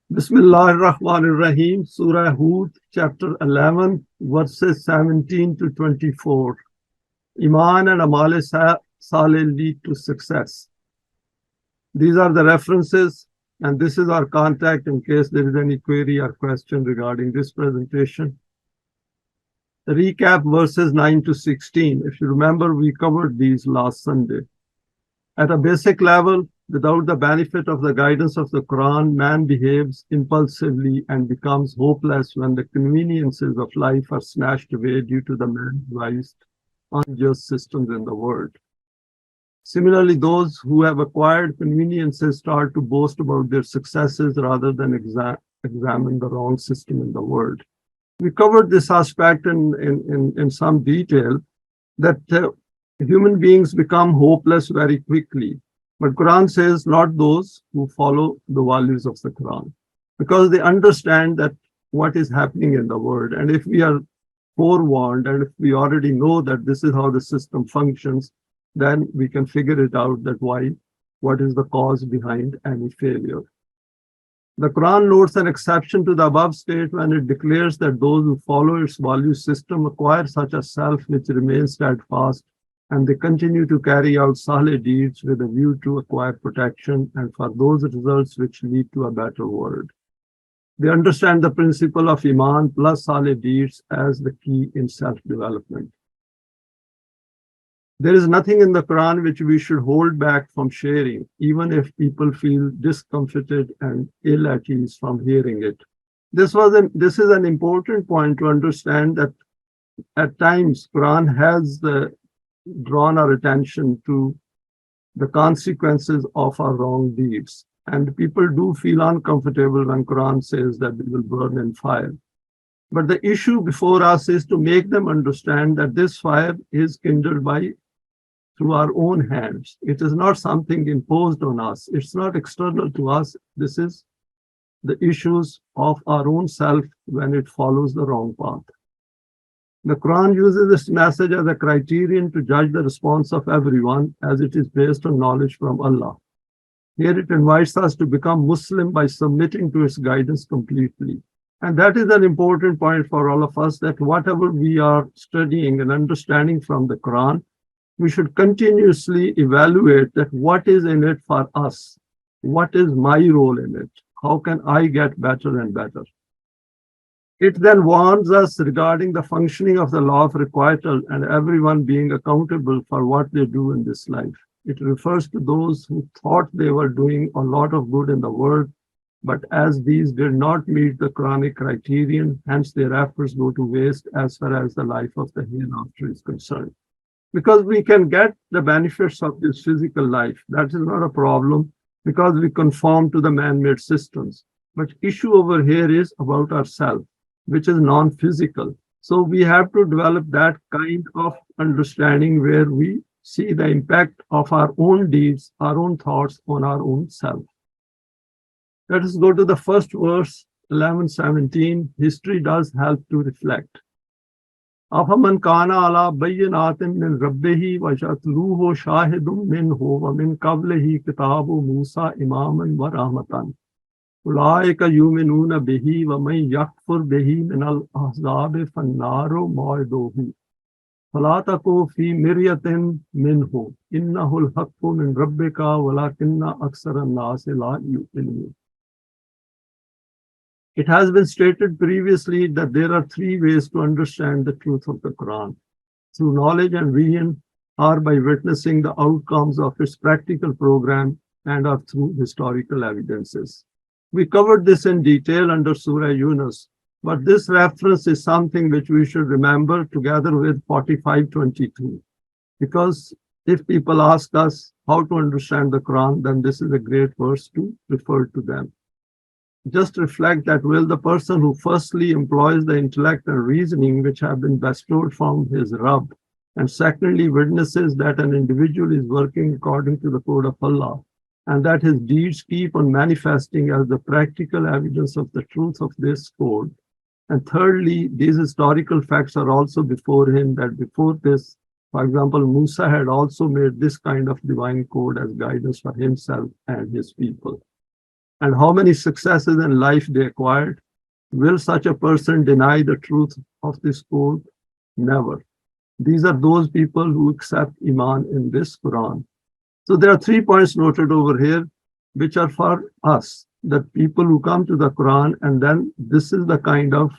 Bismillah ar-Rahman ar-Rahim, Surah Hud, chapter 11, verses 17 to 24. Eimaan and Amal Saleh lead to success. These are the references, and this is our contact in case there is any query or question regarding this presentation. Recap verses 9 to 16. If you remember, we covered these last Sunday. At a basic level, without the benefit of the guidance of the Quran, man behaves impulsively and becomes hopeless when the conveniences of life are snatched away due to the man-devised unjust systems in the world. Similarly, those who have acquired conveniences start to boast about their successes rather than examine the wrong system in the world. We covered this aspect in some detail, that human beings become hopeless very quickly. But Quran says not those who follow the values of the Quran, because they understand that what is happening in the world. And if we are forewarned and if we already know that this is how the system functions, then we can figure it out that what is the cause behind any failure. The Quran notes an exception to the above state when it declares that those who follow its value system acquire such a self which remains steadfast, and they continue to carry out Saleh deeds with a view to acquire protection and for those results which lead to a better world. They understand the principle of Eimaan plus Saleh deeds as the key in self-development. There is nothing in the Quran which we should hold back from sharing, even if people feel discomfited and ill at ease from hearing it. This is an important point to understand, that at times Quran has drawn our attention to the consequences of our wrong deeds. And people do feel uncomfortable when Quran says that they will burn in fire. But the issue before us is to make them understand that this fire is kindled through our own hands. It is not something imposed on us. It's not external to us. This is the issues of our own self when it follows the wrong path. The Quran uses this message as a criterion to judge the response of everyone, as it is based on knowledge from Allah. Here it invites us to become Muslim by submitting to its guidance completely. And that is an important point for all of us, that whatever we are studying and understanding from the Quran, we should continuously evaluate that what is in it for us, what is my role in it, how can I get better and better. It then warns us regarding the functioning of the law of requital and everyone being accountable for what they do in this life. It refers to those who thought they were doing a lot of good in the world, but as these did not meet the Quranic criterion, hence their efforts go to waste as far as the life of the hereafter is concerned. Because we can get the benefits of this physical life, that is not a problem, because we conform to the man-made systems. But issue over here is about ourselves, which is non-physical. So we have to develop that kind of understanding where we see the impact of our own deeds, our own thoughts on our own self. Let us go to the first verse, 11:17. History does help to reflect. أَفَمَنْ كَانَ عَلَى بَيِّنَاتٍ مِّن رَبِّهِ وَيَتْلُوهُ شَاهِدٌ مِّنْهُ وَمِنْ قَبْلِهِ كِتَابُ مُوسَى إِمَامًا وَرَحْمَةً أُولَٰئِكَ يُؤْمِنُونَ بِهِ وَمَن يَكْفُرْ بِهِ مِنَ الْأَحْزَابِ فَالنَّارُ مَوْعِدُهُ فَلَا تَكُ فِي مِرْيَةٍ مِّنْهُ إِنَّهُ الْحَقُّ مِن رَبِّكَ وَلَكِنَّ أَكْثَرَ النَّاسِ لَا يُؤْمِنُونَ. It has been stated previously that there are three ways to understand the truth of the Quran: through knowledge and vision, or by witnessing the outcomes of its practical program, and or through historical evidences. We covered this in detail under Surah Yunus, but this reference is something which we should remember together with 45:22, because if people ask us how to understand the Quran, then this is a great verse to refer to them. Just reflect that will the person who firstly employs the intellect and reasoning which have been bestowed from his Rabb, and secondly witnesses that an individual is working according to the code of Allah, and that his deeds keep on manifesting as the practical evidence of the truth of this code. And thirdly, these historical facts are also before him, that before this, for example, Musa had also made this kind of divine code as guidance for himself and his people. and how many successes in life they acquired. Will such a person deny the truth of this code? Never. These are those people who accept Iman in this Quran. So there are 3 points noted over here, which are for us, that people who come to the Quran, and then this is the kind of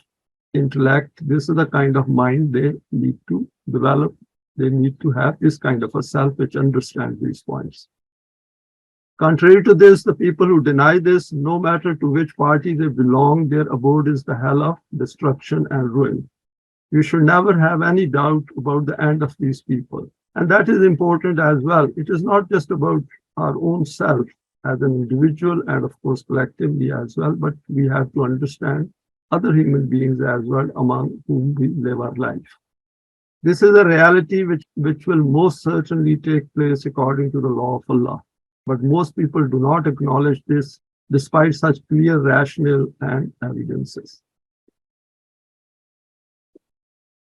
intellect, this is the kind of mind they need to develop. They need to have this kind of a self which understands these points. Contrary to this, the people who deny this, no matter to which party they belong, their abode is the hell of destruction and ruin. You should never have any doubt about the end of these people. And that is important as well. It is not just about our own self as an individual and, of course, collectively as well, but we have to understand other human beings as well among whom we live our life. This is a reality which will most certainly take place according to the law of Allah. But most people do not acknowledge this despite such clear rationale and evidences.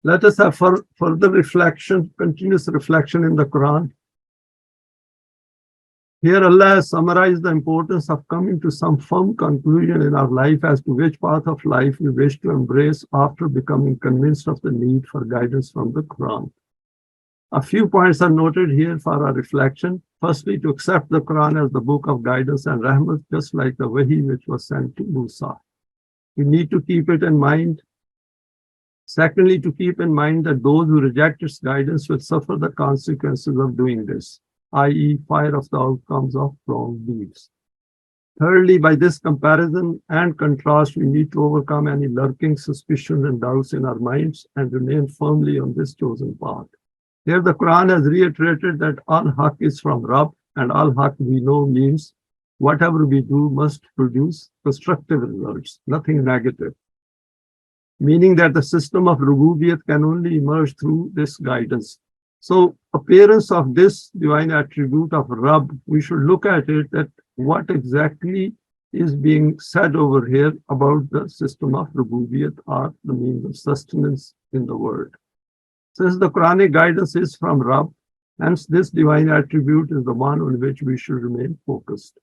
Let us have further reflection, continuous reflection in the Quran. Here Allah has summarized the importance of coming to some firm conclusion in our life as to which path of life we wish to embrace after becoming convinced of the need for guidance from the Quran. A few points are noted here for our reflection. Firstly, to accept the Quran as the book of guidance and rahmat, just like the wahi which was sent to Musa. We need to keep it in mind. Secondly, to keep in mind that those who reject its guidance will suffer the consequences of doing this, i.e., fire of the outcomes of wrong deeds. Thirdly, by this comparison and contrast, we need to overcome any lurking suspicions and doubts in our minds and remain firmly on this chosen path. Here the Quran has reiterated that al-haq is from Rabb, and al-haq we know means whatever we do must produce constructive results, nothing negative. Meaning that the system of rububiyyat can only emerge through this guidance. So appearance of this divine attribute of Rabb, we should look at it that what exactly is being said over here about the system of rububiyyat or the means of sustenance in the world. Since the Quranic guidance is from Rabb, hence this divine attribute is the one on which we should remain focused.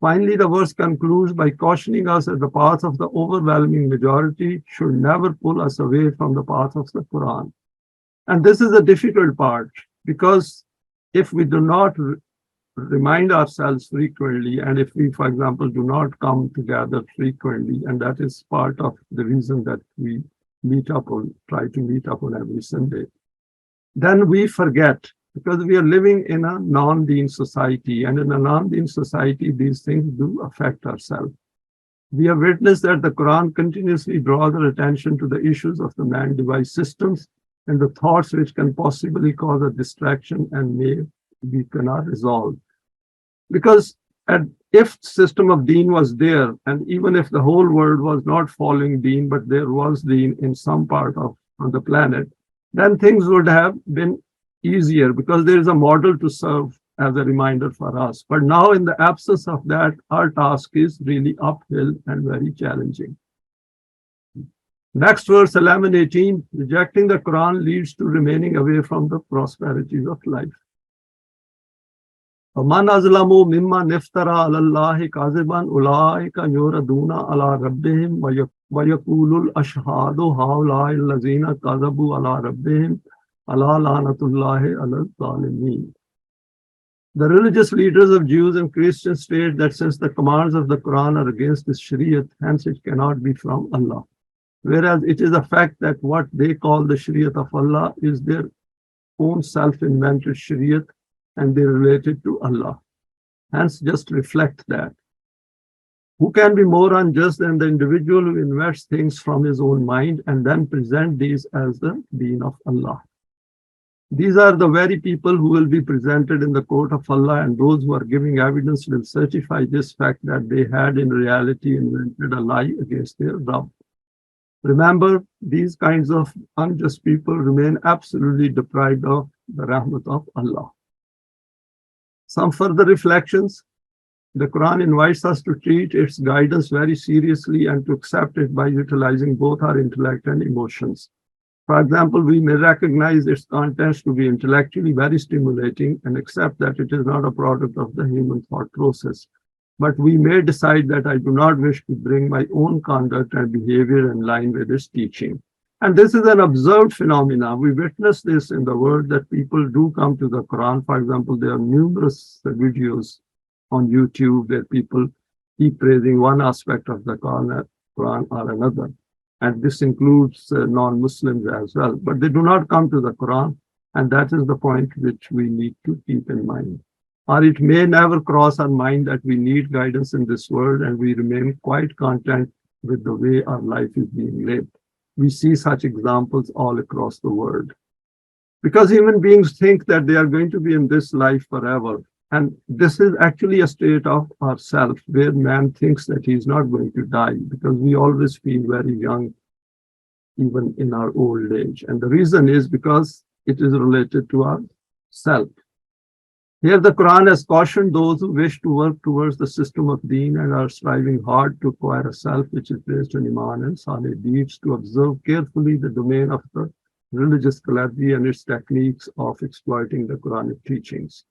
Finally, the verse concludes by cautioning us that the path of the overwhelming majority should never pull us away from the path of the Quran. And this is a difficult part, because if we do not remind ourselves frequently, and if we, for example, do not come together frequently, and that is part of the reason that we try to meet up on every Sunday, then we forget, because we are living in a non-deen society, and in a non-deen society, these things do affect ourselves. We have witnessed that the Quran continuously draws our attention to the issues of the man-device systems and the thoughts which can possibly cause a distraction and may we cannot resolve. Because if system of deen was there, and even if the whole world was not following deen, but there was deen in some part of on the planet, then things would have been easier because there is a model to serve as a reminder for us. But now in the absence of that, our task is really uphill and very challenging. Next verse 11-18, rejecting the Quran leads to remaining away from the prosperities of life. وَمَنْ أَظْلَمُ مِمَّنْ افْتَرَى عَلَى اللَّهِ كَاذِبًا أُولَٰئِكَ يُعْرَضُونَ عَلَىٰ رَبِّهِمْ وَيَقُولُ الْأَشْهَادُ هَٰؤُلَاءِ الَّذِينَ كَذَبُوا عَلَىٰ رَبِّهِمْ أَلَا لَعْنَةُ اللَّهِ عَلَى الظَّالِمِينَ. The religious leaders of Jews and Christians state that since the commands of the Quran are against the Shariat, hence it cannot be from Allah. Whereas it is a fact that what they call the Shariat of Allah is their own self-invented Shariat, and they relate it to Allah. Hence, just reflect that. Who can be more unjust than the individual who invents things from his own mind and then present these as the deen of Allah? These are the very people who will be presented in the court of Allah, and those who are giving evidence will certify this fact that they had in reality invented a lie against their Rabb. Remember, these kinds of unjust people remain absolutely deprived of the rahmat of Allah. Some further reflections. The Quran invites us to treat its guidance very seriously and to accept it by utilizing both our intellect and emotions. For example, we may recognize its contents to be intellectually very stimulating and accept that it is not a product of the human thought process. But we may decide that I do not wish to bring my own conduct and behavior in line with its teaching. And this is an observed phenomenon. We witness this in the world that people do come to the Quran. For example, there are numerous videos on YouTube where people keep praising one aspect of the Quran or another. And this includes non-Muslims as well. But they do not come to the Quran. And that is the point which we need to keep in mind. Or it may never cross our mind that we need guidance in this world and we remain quite content with the way our life is being lived. We see such examples all across the world. Because human beings think that they are going to be in this life forever. And this is actually a state of ourself where man thinks that he's not going to die because we always feel very young, even in our old age. And the reason is because it is related to our self. Here the Quran has cautioned those who wish to work towards the system of deen and are striving hard to acquire a self which is based on Eimaan and Saleh deeds, to observe carefully the domain of the religious clergy and its techniques of exploiting the Quranic teachings.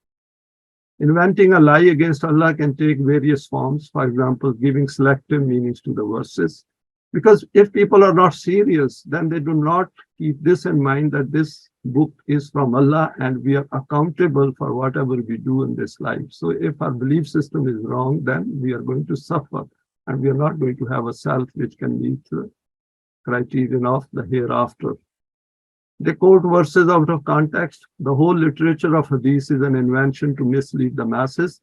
Inventing a lie against Allah can take various forms, for example, giving selective meanings to the verses. Because if people are not serious, then they do not keep this in mind that this book is from Allah and we are accountable for whatever we do in this life. So if our belief system is wrong, then we are going to suffer and we are not going to have a self which can meet the criterion of the hereafter. They quote verses out of context. The whole literature of Hadith is an invention to mislead the masses,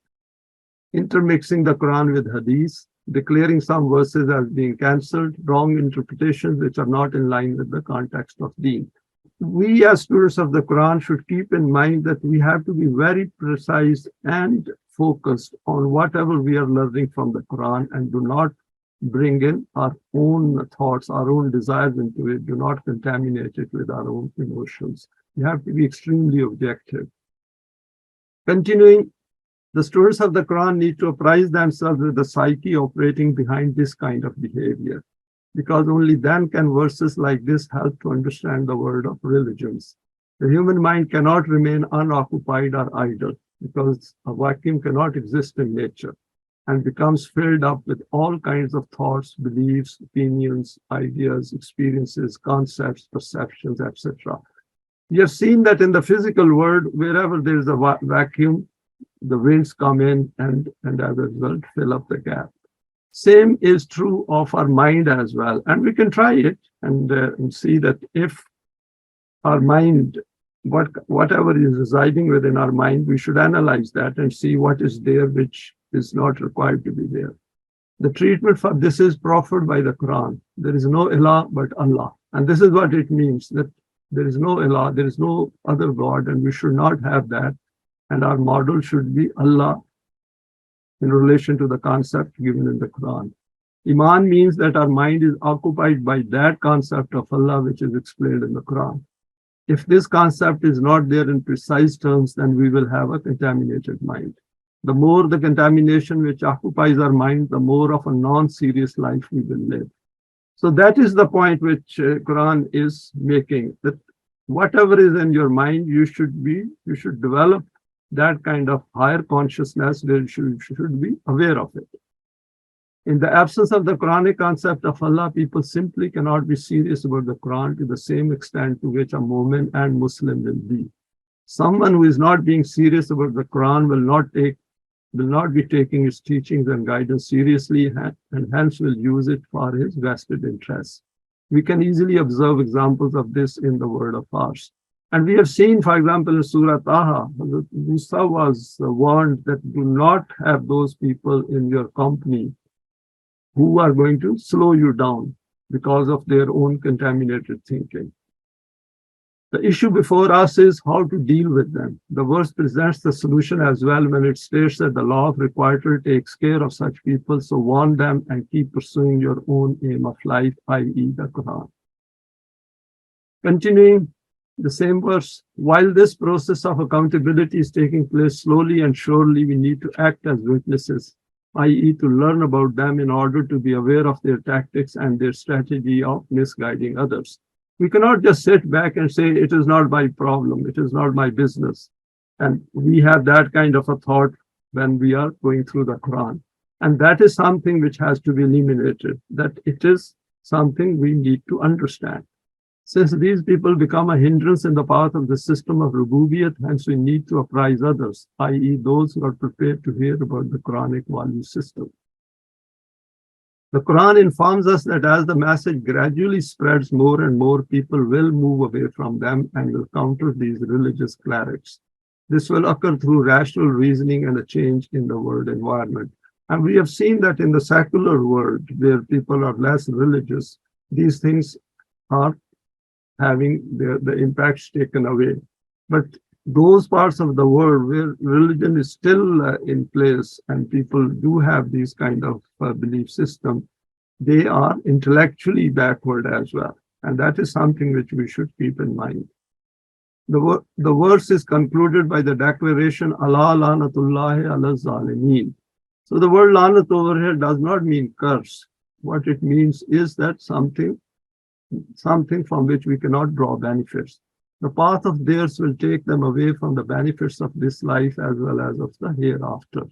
intermixing the Quran with Hadith, declaring some verses as being cancelled, wrong interpretations which are not in line with the context of Deen. We as students of the Quran should keep in mind that we have to be very precise and focused on whatever we are learning from the Quran and do not bring in our own thoughts, our own desires into it. Do not contaminate it with our own emotions. We have to be extremely objective. Continuing, the students of the Quran need to apprise themselves with the psyche operating behind this kind of behavior, because only then can verses like this help to understand the world of religions. The human mind cannot remain unoccupied or idle, because a vacuum cannot exist in nature and becomes filled up with all kinds of thoughts, beliefs, opinions, ideas, experiences, concepts, perceptions, etc. We have seen that in the physical world, wherever there is a vacuum, the winds come in and as a result fill up the gap. Same is true of our mind as well. And we can try it and see that if our mind, whatever is residing within our mind, we should analyze that and see what is there which is not required to be there. The treatment for this is proffered by the Quran. There is no ilah but Allah. And this is what it means, that there is no ilah, there is no other God, and we should not have that. And our model should be Allah in relation to the concept given in the Quran. Eimaan means that our mind is occupied by that concept of Allah which is explained in the Quran. If this concept is not there in precise terms, then we will have a contaminated mind. The more the contamination which occupies our mind, the more of a non-serious life we will live. So that is the point which Quran is making, that whatever is in your mind, you should develop that kind of higher consciousness where you should be aware of it. In the absence of the Quranic concept of Allah, people simply cannot be serious about the Quran to the same extent to which a Mu'min and Muslim will be. Someone who is not being serious about the Quran will not be taking its teachings and guidance seriously, and hence will use it for his vested interests. We can easily observe examples of this in the word of ours. And we have seen, for example, in Surah Taha, Musa was warned that do not have those people in your company who are going to slow you down because of their own contaminated thinking. The issue before us is how to deal with them. The verse presents the solution as well when it states that the law of requital takes care of such people, so warn them and keep pursuing your own aim of life, i.e. the Quran. Continuing, the same verse, while this process of accountability is taking place slowly and surely, we need to act as witnesses, i.e. to learn about them in order to be aware of their tactics and their strategy of misguiding others. We cannot just sit back and say, it is not my problem, it is not my business. And we have that kind of a thought when we are going through the Quran. And that is something which has to be eliminated, that it is something we need to understand. Since these people become a hindrance in the path of the system of Rububiyat, hence we need to apprise others, i.e., those who are prepared to hear about the Quranic value system. The Quran informs us that as the message gradually spreads, more and more people will move away from them and will counter these religious clerics. This will occur through rational reasoning and a change in the world environment. And we have seen that in the secular world, where people are less religious, these things are having the impacts taken away. But those parts of the world where religion is still in place and people do have these kind of belief system, they are intellectually backward as well. And that is something which we should keep in mind. The verse is concluded by the declaration, Allah lanatullahi ala zalimeen. So the word lanat over here does not mean curse. What it means is that something from which we cannot draw benefits. The path of theirs will take them away from the benefits of this life as well as of the hereafter.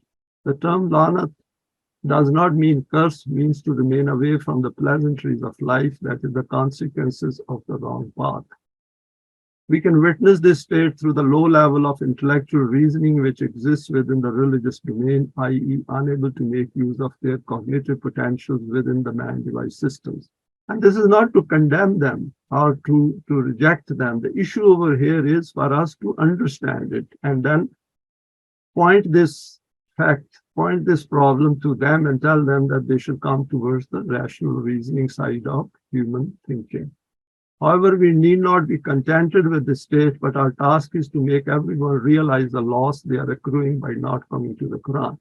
The term lanat does not mean curse, means to remain away from the pleasantries of life, that is the consequences of the wrong path. We can witness this state through the low level of intellectual reasoning which exists within the religious domain, i.e., unable to make use of their cognitive potentials within the man-device systems. And this is not to condemn them or to reject them. The issue over here is for us to understand it and then point this problem to them and tell them that they should come towards the rational reasoning side of human thinking. However, we need not be contented with this state, but our task is to make everyone realize the loss they are accruing by not coming to the Quran.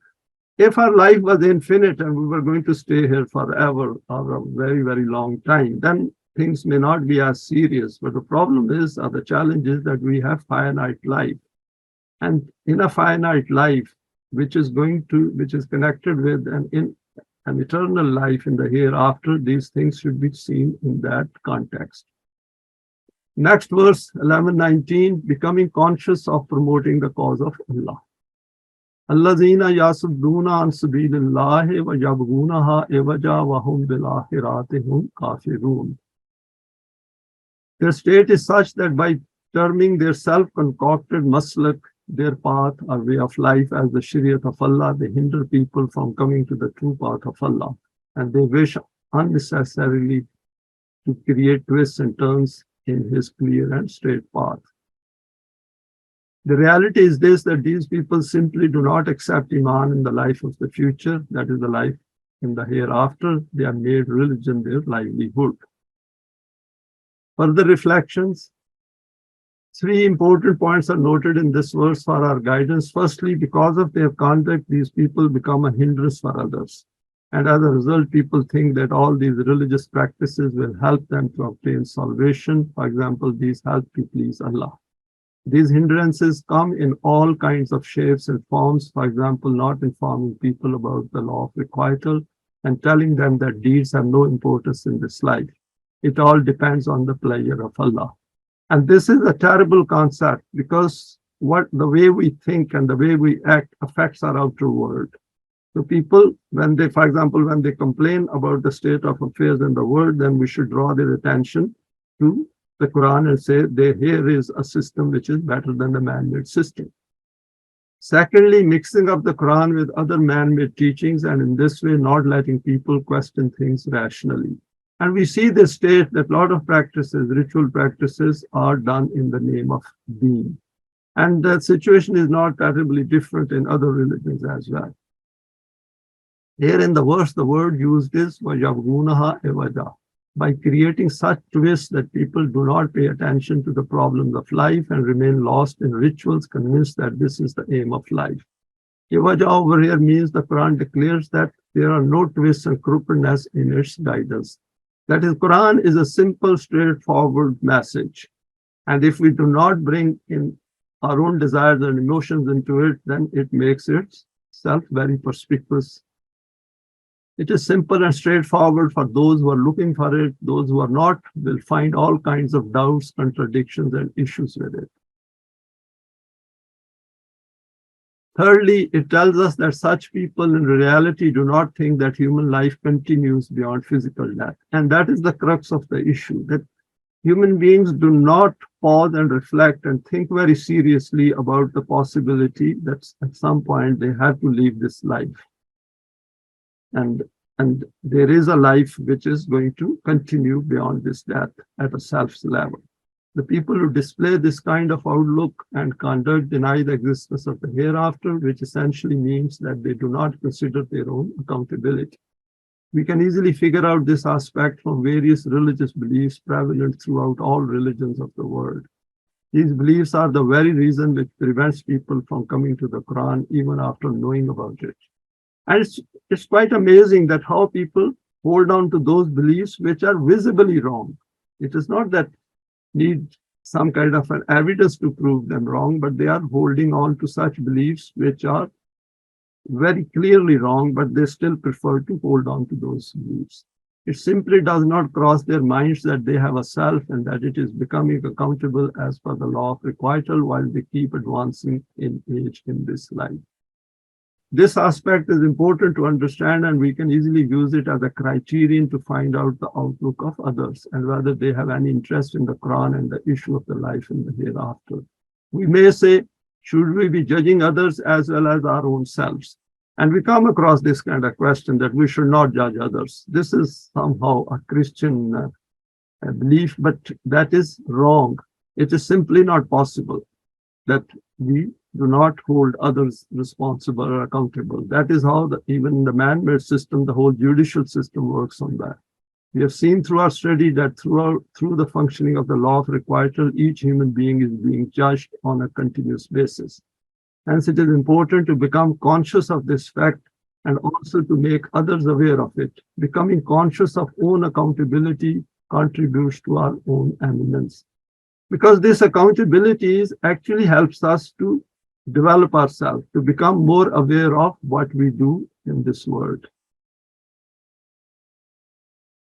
If our life was infinite and we were going to stay here forever or a very, very long time, then things may not be as serious. But the problem is, or the challenge is that we have finite life. And in a finite life, which is connected with an eternal life in the hereafter, these things should be seen in that context. Next verse, 11:19, becoming conscious of promoting the cause of Allah. Allazina yasudduna an sabilillahi wa yabghunaha iwaja wa hum bil akhirati hum kafirun. Their state is such that by terming their self-concocted maslak, their path or way of life as the Shariat of Allah, they hinder people from coming to the true path of Allah. And they wish unnecessarily to create twists and turns in His clear and straight path. The reality is this, that these people simply do not accept Eimaan in the life of the future, that is the life in the hereafter. They have made religion their livelihood. Further reflections. 3 important points are noted in this verse for our guidance. Firstly, because of their conduct, these people become a hindrance for others. And as a result, people think that all these religious practices will help them to obtain salvation. For example, these help to please Allah. These hindrances come in all kinds of shapes and forms. For example, not informing people about the law of requital and telling them that deeds have no importance in this life. It all depends on the pleasure of Allah. And this is a terrible concept because the way we think and the way we act affects our outer world. So people, for example, when they complain about the state of affairs in the world, then we should draw their attention to the Quran and say, here is a system which is better than the man-made system. Secondly, mixing up the Quran with other man-made teachings, and in this way, not letting people question things rationally. And we see this state that a lot of practices, ritual practices, are done in the name of deen. And the situation is not terribly different in other religions as well. Here in the verse, the word used is وَيَبْغُونَهَا إِوَجًا, by creating such twists that people do not pay attention to the problems of life and remain lost in rituals, convinced that this is the aim of life. Iwaja over here means the Quran declares that there are no twists and crookedness in its guidance. That is, Quran is a simple, straightforward message. And if we do not bring in our own desires and emotions into it, then it makes itself very perspicuous. It is simple and straightforward for those who are looking for it. Those who are not will find all kinds of doubts, contradictions, and issues with it. Thirdly, it tells us that such people in reality do not think that human life continues beyond physical death. And that is the crux of the issue, that human beings do not pause and reflect and think very seriously about the possibility that at some point they have to leave this life. And, and there is a life which is going to continue beyond this death at a self level. The people who display this kind of outlook and conduct deny the existence of the hereafter, which essentially means that they do not consider their own accountability. We can easily figure out this aspect from various religious beliefs prevalent throughout all religions of the world. These beliefs are the very reason which prevents people from coming to the Quran even after knowing about it. And it's quite amazing that how people hold on to those beliefs which are visibly wrong. It is not that need some kind of an evidence to prove them wrong, but they are holding on to such beliefs which are very clearly wrong, but they still prefer to hold on to those beliefs. It simply does not cross their minds that they have a self and that it is becoming accountable as per the law of requital while they keep advancing in age in this life. This aspect is important to understand, and we can easily use it as a criterion to find out the outlook of others and whether they have any interest in the Quran and the issue of the life in the hereafter. We may say, should we be judging others as well as our own selves? And we come across this kind of question that we should not judge others. This is somehow a Christian belief, but that is wrong. It is simply not possible that we do not hold others responsible or accountable. That is how even the man-made system, the whole judicial system works on that. We have seen through our study that through the functioning of the law of requital, each human being is being judged on a continuous basis. Hence, it is important to become conscious of this fact and also to make others aware of it. Becoming conscious of own accountability contributes to our own eminence. Because this accountability actually helps us to develop ourselves, to become more aware of what we do in this world.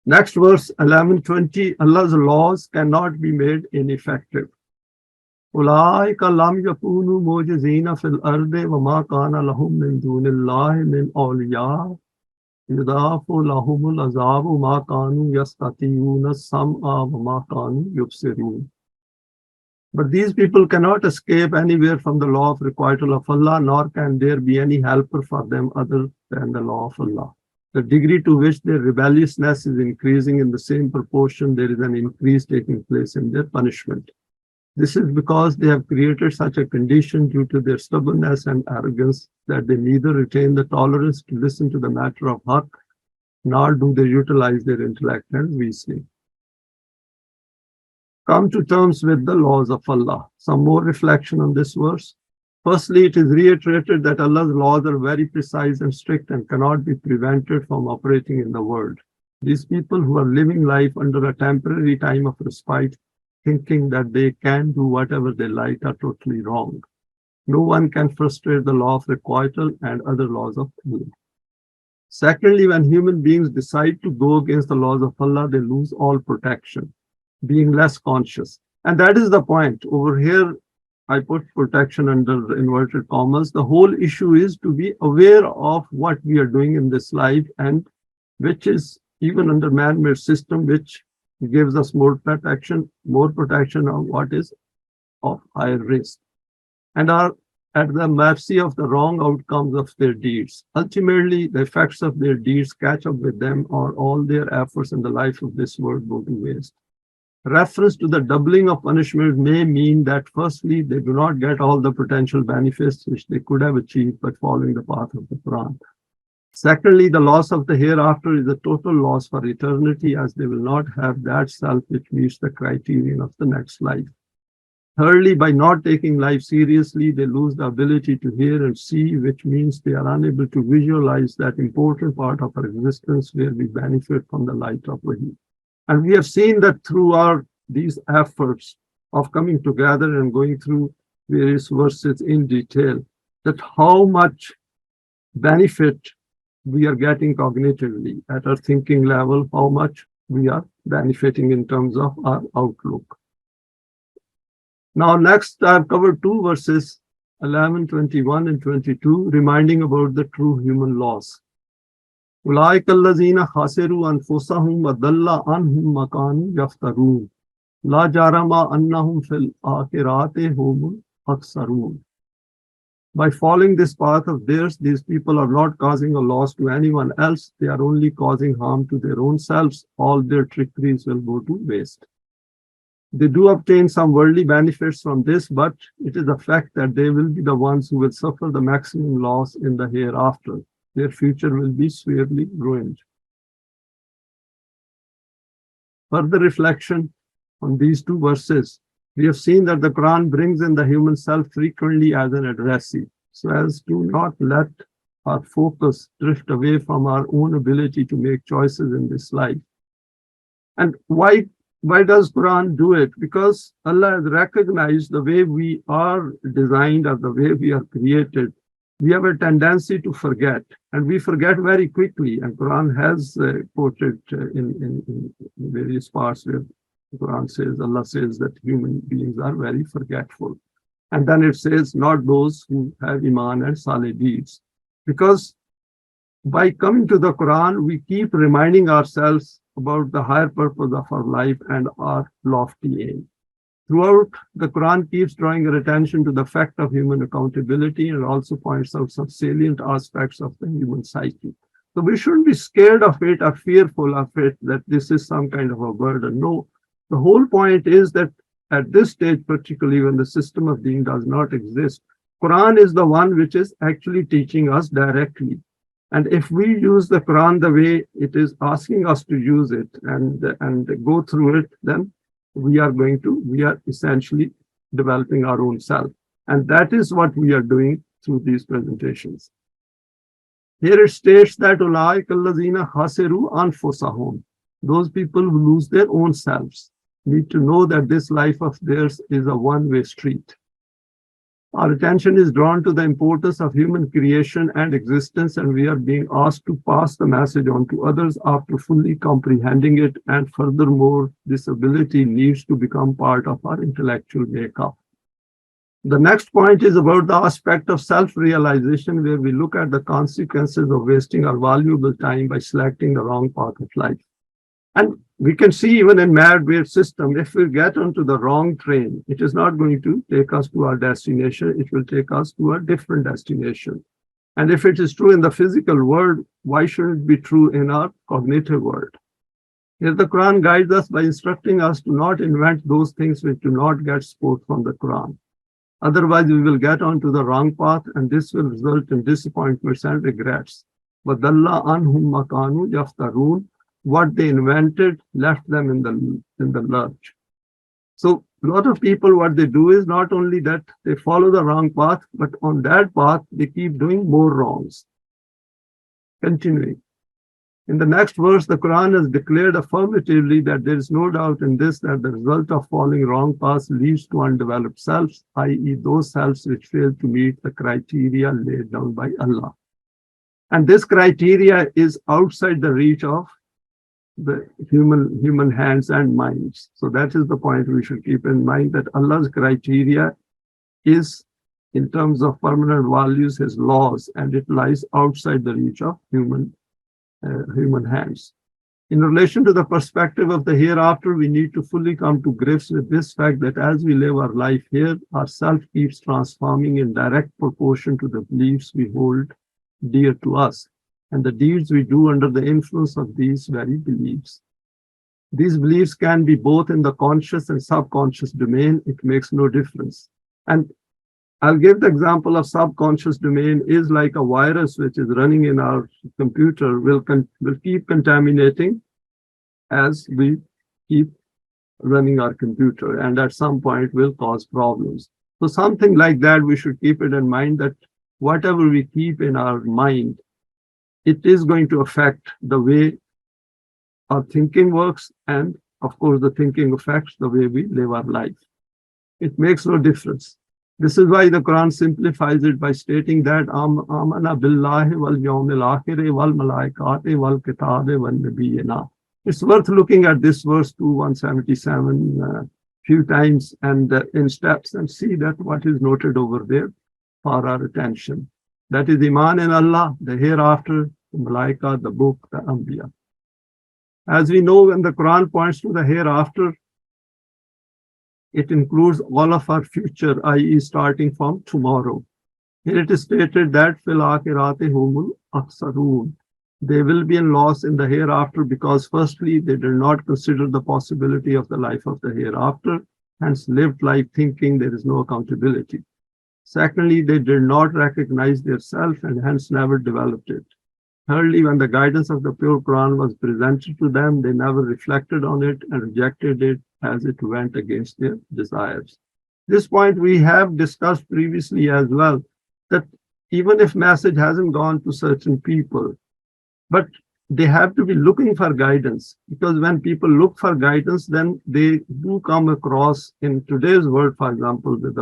Next verse 11:20, Allah's laws cannot be made ineffective. أولئك لم يكونوا معجزين في الأرض وما كان لهم من دون الله من أولياء يضاعف لهم العذاب ما كانوا يستطيعون السمع وما كانوا يبصرون. But these people cannot escape anywhere from the law of requital of Allah, nor can there be any helper for them other than the law of Allah. The degree to which their rebelliousness is increasing in the same proportion, there is an increase taking place in their punishment. This is because they have created such a condition due to their stubbornness and arrogance that they neither retain the tolerance to listen to the matter of haqq, nor do they utilize their intellect and reasoning. Come to terms with the laws of Allah. Some more reflection on this verse. Firstly, it is reiterated that Allah's laws are very precise and strict and cannot be prevented from operating in the world. These people who are living life under a temporary time of respite, thinking that they can do whatever they like, are totally wrong. No one can frustrate the law of requital and other laws of Allah. Secondly, when human beings decide to go against the laws of Allah, they lose all protection, being less conscious. And that is the point. Over here, I put protection under inverted commas. The whole issue is to be aware of what we are doing in this life, and which is even under man-made system, which gives us more protection on what is of higher risk, and are at the mercy of the wrong outcomes of their deeds. Ultimately, the effects of their deeds catch up with them, or all their efforts in the life of this world go to waste. Reference to the doubling of punishment may mean that firstly, they do not get all the potential benefits which they could have achieved by following the path of the Quran. Secondly, the loss of the hereafter is a total loss for eternity, as they will not have that self which meets the criterion of the next life. Thirdly, by not taking life seriously, they lose the ability to hear and see, which means they are unable to visualize that important part of our existence where we benefit from the light of Wahi. And we have seen that through these efforts of coming together and going through various verses in detail, that how much benefit we are getting cognitively at our thinking level, how much we are benefiting in terms of our outlook. Now, next, I've covered two verses 11, 21, and 22, reminding about the true human laws. أولئك الذين خسروا أنفسهم وضل عنهم ما كانوا يفترون لا جرم أنهم في الآخرات هم الأخسرون. By following this path of theirs, these people are not causing a loss to anyone else. They are only causing harm to their own selves. All their trickeries will go to waste. They do obtain some worldly benefits from this, but it is a fact that they will be the ones who will suffer the maximum loss in the hereafter. Their future will be severely ruined. Further reflection on these two verses, we have seen that the Quran brings in the human self frequently as an addressee, so as to not let our focus drift away from our own ability to make choices in this life. And why does Quran do it? Because Allah has recognized the way we are designed or the way we are created. We have a tendency to forget, and we forget very quickly. And Quran has quoted in various parts where the Quran says, Allah says that human beings are very forgetful. And then it says, not those who have Eimaan and Saleh deeds. Because by coming to the Quran, we keep reminding ourselves about the higher purpose of our life and our lofty aim. Throughout, the Quran keeps drawing our attention to the fact of human accountability and also points out some salient aspects of the human psyche. So we shouldn't be scared of it or fearful of it, that this is some kind of a burden. No, the whole point is that at this stage, particularly when the system of being does not exist, Quran is the one which is actually teaching us directly. And if we use the Quran the way it is asking us to use it and go through it, then we are essentially developing our own self. And that is what we are doing through these presentations. Here it states that أولئك الذين خسروا أنفسهم, those people who lose their own selves, need to know that this life of theirs is a one-way street. Our attention is drawn to the importance of human creation and existence, and we are being asked to pass the message on to others after fully comprehending it. And furthermore, this ability needs to become part of our intellectual makeup. The next point is about the aspect of self-realization, where we look at the consequences of wasting our valuable time by selecting the wrong path of life. And we can see even in mad-wave system, if we get onto the wrong train, it is not going to take us to our destination. It will take us to a different destination. And if it is true in the physical world, why shouldn't it be true in our cognitive world? Here the Quran guides us by instructing us to not invent those things which do not get support from the Quran. Otherwise, we will get onto the wrong path, and this will result in disappointments and regrets. وَضَلَّ عَنْهُمْ مَا كَانُوا يَفْتَرُونَ. What they invented left them in the lurch. So a lot of people, what they do is not only that they follow the wrong path, but on that path, they keep doing more wrongs. Continuing. In the next verse, the Quran has declared affirmatively that there is no doubt in this, that the result of following wrong paths leads to undeveloped selves, i.e. those selves which fail to meet the criteria laid down by Allah. And this criteria is outside the reach of the human hands and minds. So that is the point we should keep in mind, that Allah's criteria is, in terms of permanent values, his laws, and it lies outside the reach of human hands. In relation to the perspective of the hereafter, we need to fully come to grips with this fact that as we live our life here, our self keeps transforming in direct proportion to the beliefs we hold dear to us, and the deeds we do under the influence of these very beliefs. These beliefs can be both in the conscious and subconscious domain. It makes no difference. And I'll give the example of subconscious domain is like a virus which is running in our computer, will keep contaminating as we keep running our computer, and at some point will cause problems. So something like that, we should keep it in mind, that whatever we keep in our mind, it is going to affect the way our thinking works, and of course the thinking affects the way we live our life. It makes no difference. This is why the Quran simplifies it by stating that Amana billahi wal yawmil akhir wal malaikati wal kitabi wal nabiyina. It's worth looking at this verse 177 few times and in steps, and see that what is noted over there. for our attention. That is Iman in Allah, the hereafter, the Malaika, the book, the Anbiya. As we know, when the Quran points to the hereafter, it includes all of our future, i.e., starting from tomorrow. Here it is stated that fil akhirati humul aksarun. They will be in loss in the hereafter because, firstly, they did not consider the possibility of the life of the hereafter, hence lived life thinking there is no accountability. Secondly, they did not recognize their self and hence never developed it. Thirdly, when the guidance of the pure Quran was presented to them, they never reflected on it and rejected it as it went against their desires. This point we have discussed previously as well, that even if message hasn't gone to certain people, but they have to be looking for guidance, because when people look for guidance, then they do come across in today's world, for example, with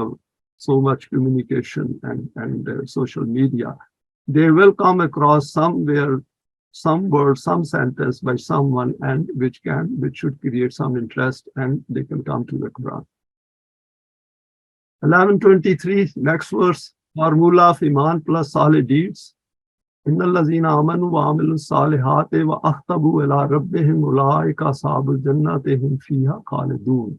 so much communication and social media, they will come across somewhere some word, some sentence by someone, and which should create some interest, and they can come to the Quran. 1123, next verse, formula of Iman plus Saleh deeds. إن الذين آمنوا وعملوا الصالحات وأخبتوا إلى ربهم أولئك أصحاب الجنة هم فيها خالدون.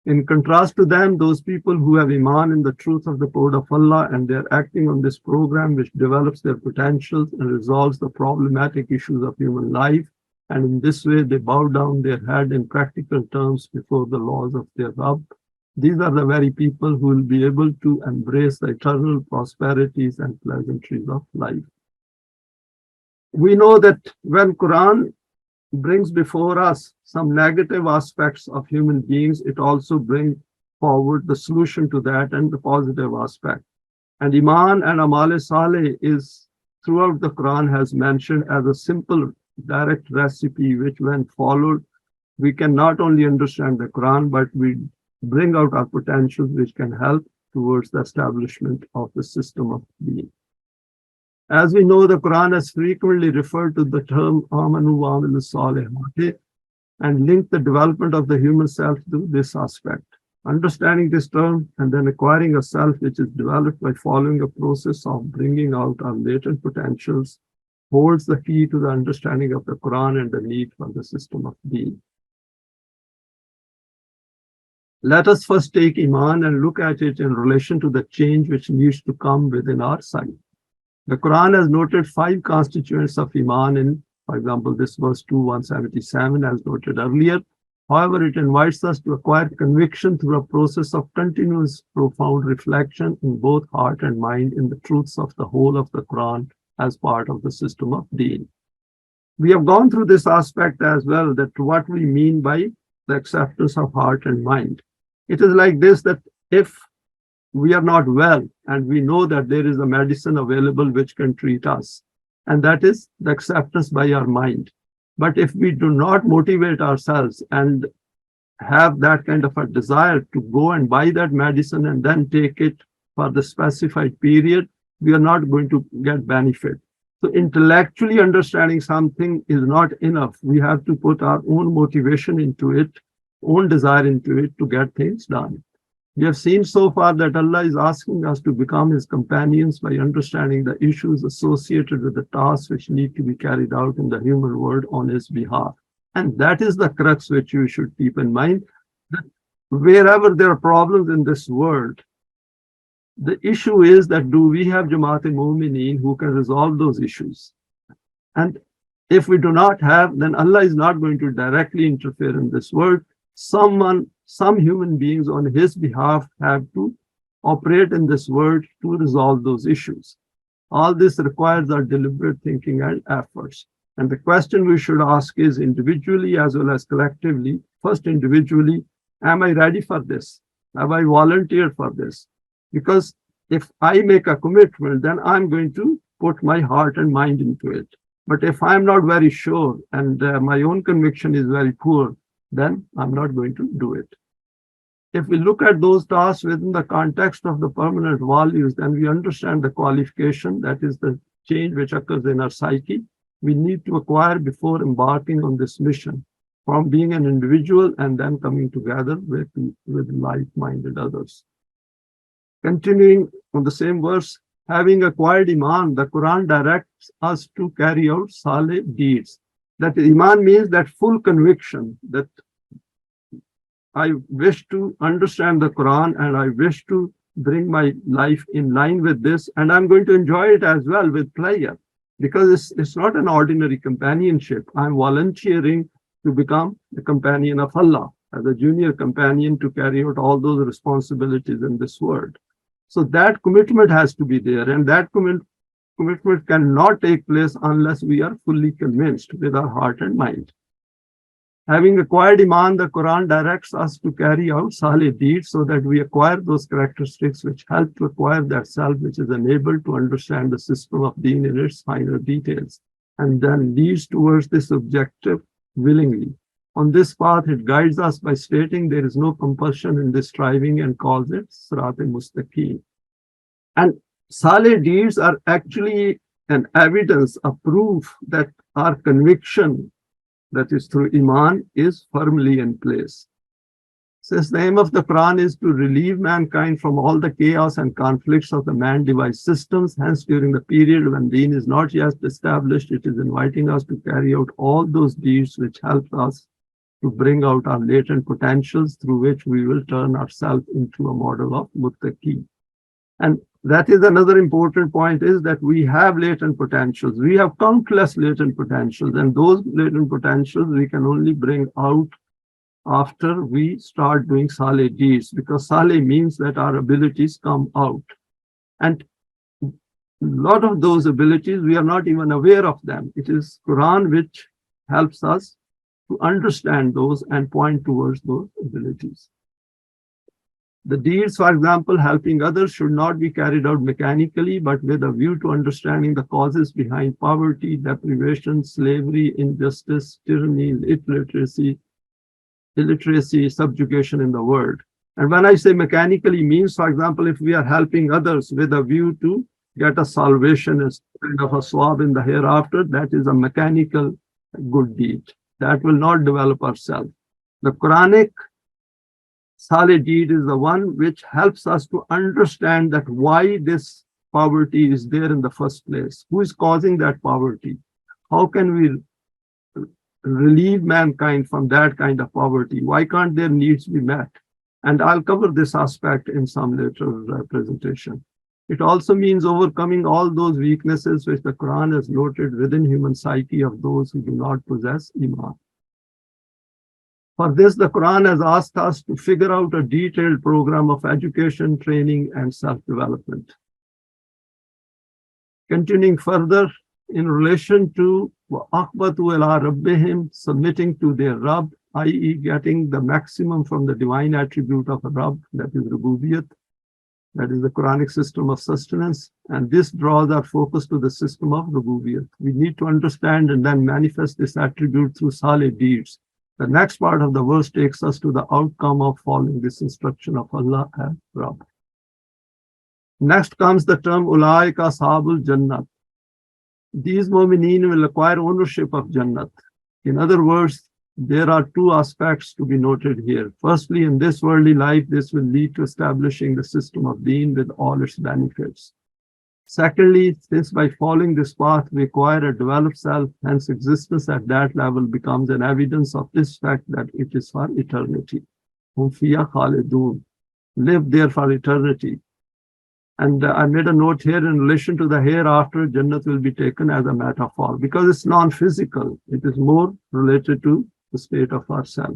In contrast to them, those people who have Iman in the truth of the word of Allah and they're acting on this program which develops their potentials and resolves the problematic issues of human life, and in this way they bow down their head in practical terms before the laws of their Rabb. These are the very people who will be able to embrace the eternal prosperities and pleasantries of life. We know that when Quran brings before us some negative aspects of human beings, it also brings forward the solution to that and the positive aspect. And Iman and Amal Saleh is throughout the Quran has mentioned as a simple, direct recipe, which when followed, we can not only understand the Quran, but we bring out our potentials, which can help towards the establishment of the system of being. As we know, the Quran has frequently referred to the term Amanu wa amilu salihati and linked the development of the human self to this aspect. Understanding this term and then acquiring a self which is developed by following a process of bringing out our latent potentials holds the key to the understanding of the Quran and the need for the system of being. Let us first take Iman and look at it in relation to the change which needs to come within our sight. The Quran has noted 5 constituents of Iman in, for example, this verse 2:177 as noted earlier. However, it invites us to acquire conviction through a process of continuous profound reflection in both heart and mind in the truths of the whole of the Quran as part of the system of Deen. We have gone through this aspect as well, that what we mean by the acceptance of heart and mind. It is like this, that if we are not well and we know that there is a medicine available which can treat us, and that is the acceptance by our mind. But if we do not motivate ourselves and have that kind of a desire to go and buy that medicine and then take it for the specified period, we are not going to get benefit. So intellectually understanding something is not enough. We have to put our own motivation into it, own desire into it to get things done. We have seen so far that Allah is asking us to become His companions by understanding the issues associated with the tasks which need to be carried out in the human world on His behalf. And that is the crux which you should keep in mind, that wherever there are problems in this world, the issue is that do we have Jamaat-e-Mu'mineen who can resolve those issues? And if we do not have, then Allah is not going to directly interfere in this world. Some human beings on His behalf have to operate in this world to resolve those issues. All this requires our deliberate thinking and efforts. And the question we should ask is individually as well as collectively. First, individually, am I ready for this? Have I volunteered for this? Because if I make a commitment, then I'm going to put my heart and mind into it. But if I'm not very sure and my own conviction is very poor, then I'm not going to do it. If we look at those tasks within the context of the permanent values, then we understand the qualification, that is the change which occurs in our psyche, we need to acquire before embarking on this mission, from being an individual and then coming together with like-minded others. Continuing on the same verse, having acquired Iman, the Quran directs us to carry out Saleh deeds. That Iman means that full conviction that I wish to understand the Quran and I wish to bring my life in line with this, and I'm going to enjoy it as well with pleasure, because it's not an ordinary companionship. I'm volunteering to become the companion of Allah, as a junior companion to carry out all those responsibilities in this world. So that commitment has to be there, and that commitment cannot take place unless we are fully convinced with our heart and mind. Having acquired Iman, the Quran directs us to carry out Saleh deeds so that we acquire those characteristics which help to acquire that self which is enabled to understand the system of Deen in its finer details, and then leads towards this objective willingly. On this path, it guides us by stating there is no compulsion in this striving and calls it Sirat-e-Mustaqim. And Saleh deeds are actually an evidence, a proof that our conviction, that is through Iman, is firmly in place. Since the aim of the Quran is to relieve mankind from all the chaos and conflicts of the man-devised systems, hence during the period when Deen is not yet established, it is inviting us to carry out all those deeds which help us to bring out our latent potentials through which we will turn ourselves into a model of muttaqi. And that is another important point, is that we have latent potentials. We have countless latent potentials, and those latent potentials we can only bring out after we start doing Saleh deeds, because Saleh means that our abilities come out. And a lot of those abilities, we are not even aware of them. It is Quran which helps us to understand those and point towards those abilities. The deeds, for example, helping others, should not be carried out mechanically, but with a view to understanding the causes behind poverty, deprivation, slavery, injustice, tyranny, illiteracy, subjugation in the world. And when I say mechanically, means, for example, if we are helping others with a view to get a salvation as kind of a swab in the hereafter, that is a mechanical good deed. That will not develop ourselves. The Quranic Saleh deed is the one which helps us to understand that why this poverty is there in the first place. Who is causing that poverty? How can we relieve mankind from that kind of poverty? Why can't their needs be met? And I'll cover this aspect in some later presentation. It also means overcoming all those weaknesses which the Quran has noted within human psyche of those who do not possess Iman. For this, the Quran has asked us to figure out a detailed program of education, training, and self-development. Continuing further, in relation to وَأَخْبَتُوا إِلَىٰ رَبِّهِمْ, submitting to their Rabb, i.e. getting the maximum from the divine attribute of a Rabb, that is Rububiyyat, that is the Quranic system of sustenance, and this draws our focus to the system of Rububiyyat. We need to understand and then manifest this attribute through Saleh deeds. The next part of the verse takes us to the outcome of following this instruction of Allah and Rabb. Next comes the term Ulaika Ashabul Jannat. These mu'mineen will acquire ownership of Jannat. In other words, there are two aspects to be noted here. Firstly, in this worldly life, this will lead to establishing the system of Deen with all its benefits. Secondly, since by following this path we acquire a developed self, hence existence at that level becomes an evidence of this fact that it is for eternity. Hum fiha khalidun, live there for eternity. And I made a note here in relation to the hereafter, Jannat will be taken as a metaphor because it's non-physical. It is more related to the state of ourself.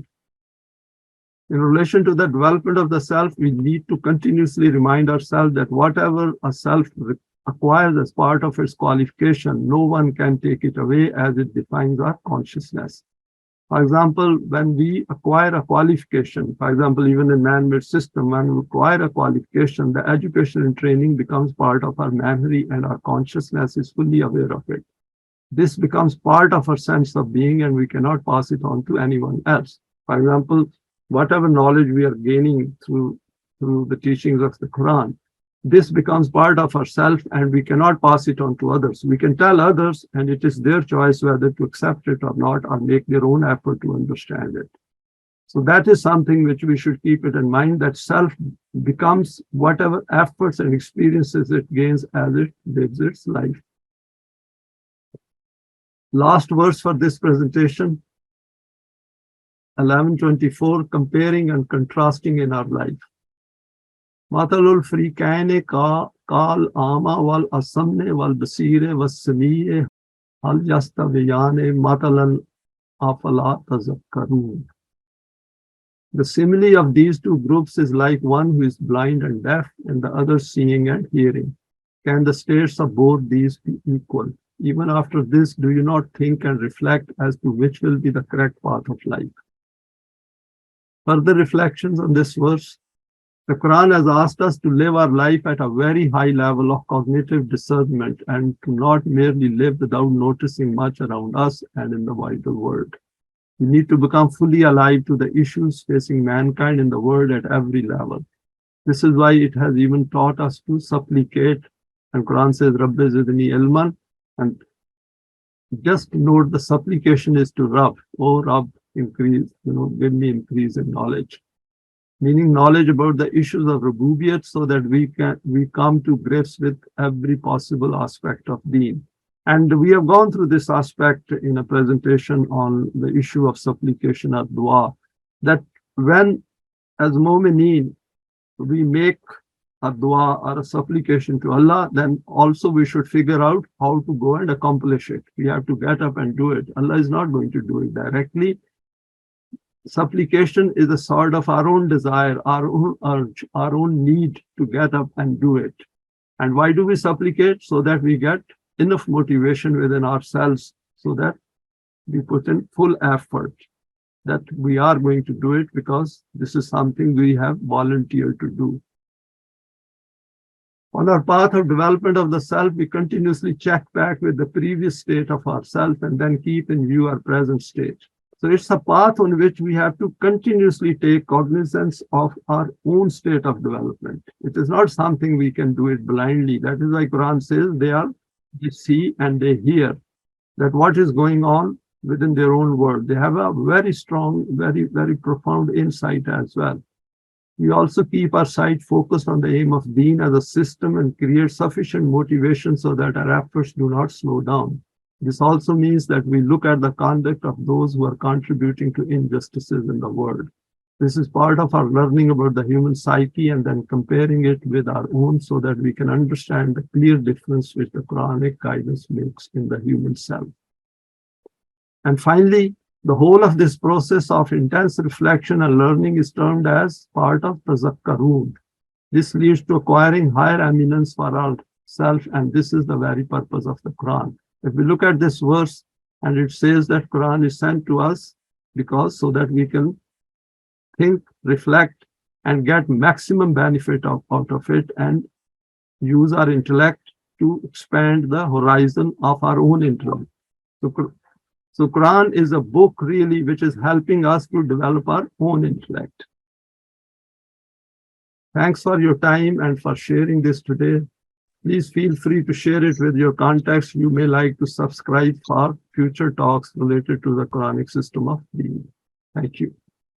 In relation to the development of the self, we need to continuously remind ourselves that whatever a self acquires as part of its qualification, no one can take it away as it defines our consciousness. For example, when we acquire a qualification, for example, even in man-made system, when we acquire a qualification, the education and training becomes part of our memory and our consciousness is fully aware of it. This becomes part of our sense of being and we cannot pass it on to anyone else. For example, whatever knowledge we are gaining through the teachings of the Quran, this becomes part of ourself and we cannot pass it on to others. We can tell others and it is their choice whether to accept it or not or make their own effort to understand it. So that is something which we should keep it in mind, that self becomes whatever efforts and experiences it gains as it lives its life. Last verse for this presentation, 1124, comparing and contrasting in our life. Matalul frikaine kal ama wal asamne wal basire was samiye al yastaviyane matalan afala tazakkarun. The simile of these two groups is like one who is blind and deaf and the other seeing and hearing. Can the states of both these be equal? Even after this, do you not think and reflect as to which will be the correct path of life? Further reflections on this verse. The Quran has asked us to live our life at a very high level of cognitive discernment and to not merely live without noticing much around us and in the wider world. We need to become fully alive to the issues facing mankind in the world at every level. This is why it has even taught us to supplicate. And Quran says, Rabbi zidni ilman. And just note the supplication is to Rabb. Oh Rabb, increase, give me increase in knowledge. Meaning knowledge about the issues of Rububiyyat so that we come to grips with every possible aspect of Deen. And we have gone through this aspect in a presentation on the issue of supplication or dua, that when as mu'mineen we make a dua or a supplication to Allah, then also we should figure out how to go and accomplish it. We have to get up and do it. Allah is not going to do it directly. Supplication is a sort of our own desire, our own urge, our own need to get up and do it. And why do we supplicate? So that we get enough motivation within ourselves so that we put in full effort that we are going to do it because this is something we have volunteered to do. On our path of development of the self, we continuously check back with the previous state of ourself and then keep in view our present state. So it's a path on which we have to continuously take cognizance of our own state of development. It is not something we can do it blindly. That is why Quran says they see and they hear that what is going on within their own world. They have a very strong, very, very profound insight as well. We also keep our sight focused on the aim of Deen as a system and create sufficient motivation so that our efforts do not slow down. This also means that we look at the conduct of those who are contributing to injustices in the world. This is part of our learning about the human psyche and then comparing it with our own so that we can understand the clear difference which the Quranic guidance makes in the human self. And finally, the whole of this process of intense reflection and learning is termed as part of tazakkarun. This leads to acquiring higher eminence for ourself, and this is the very purpose of the Quran. If we look at this verse, and it says that Quran is sent to us because so that we can think, reflect, and get maximum benefit out of it and use our intellect to expand the horizon of our own intellect. So Quran is a book really which is helping us to develop our own intellect. Thanks for your time and for sharing this today. Please feel free to share it with your contacts. You may like to subscribe for future talks related to the Quranic system of being. Thank you.